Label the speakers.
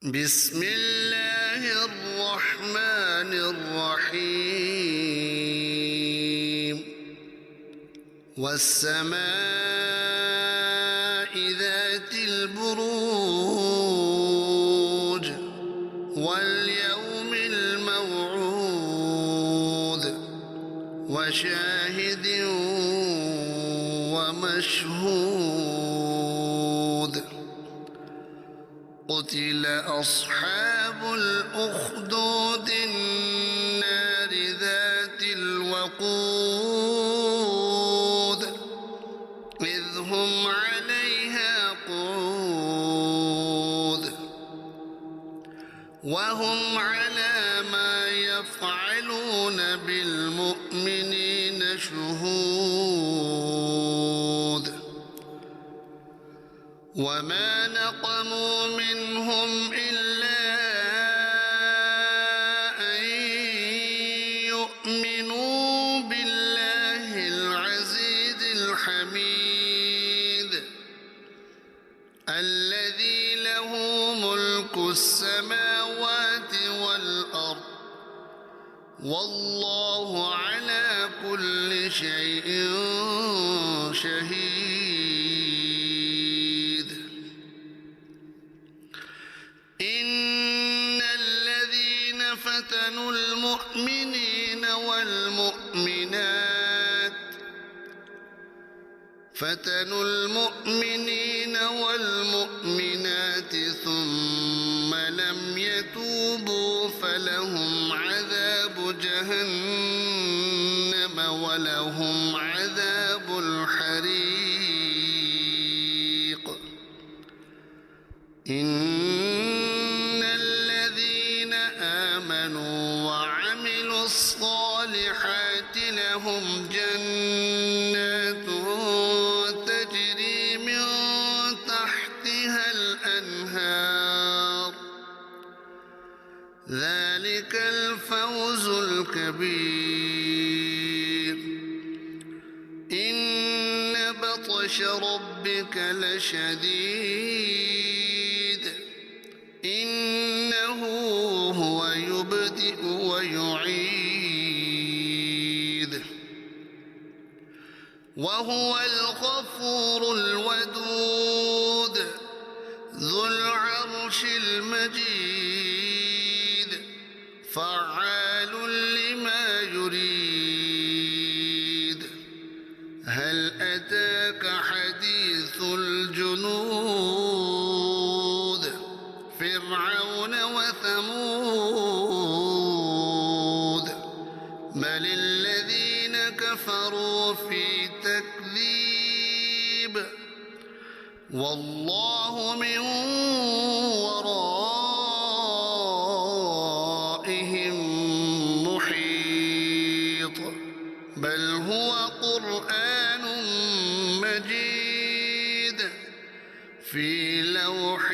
Speaker 1: بسم الله الرحمن الرحيم والسماء ذات البروج واليوم الموعود وشاهد ومشهود قتل أصحاب الأخدود النار ذات الوقود إذ هم عليها قعود وهم على ما يفعلون بالمؤمنين شهود وما نقموا منهم إلا أن يؤمنوا بالله العزيز الحميد الذي له ملك السماوات والأرض والله على كل شيء شهيد إن الذين فتنوا المؤمنين والمؤمنات ثم لم يتوبوا فلهم عذاب جهنم ولهم عذاب الحريق إن الذين آمنوا وعملوا الصالحات لهم جنات تجري من تحتها الأنهار ذلك الفوز الكبير إن بطش ربك لشديد إنه هو يبدئ ويعيد وهو الغفور الودود ذو العرش المجيد فعال لما يريد هل أتاك حديث الجنود فرعون وثمود بل الذين كفروا في تكذيب والله من ورائهم محيط بل هو قرآن مجيد في لوح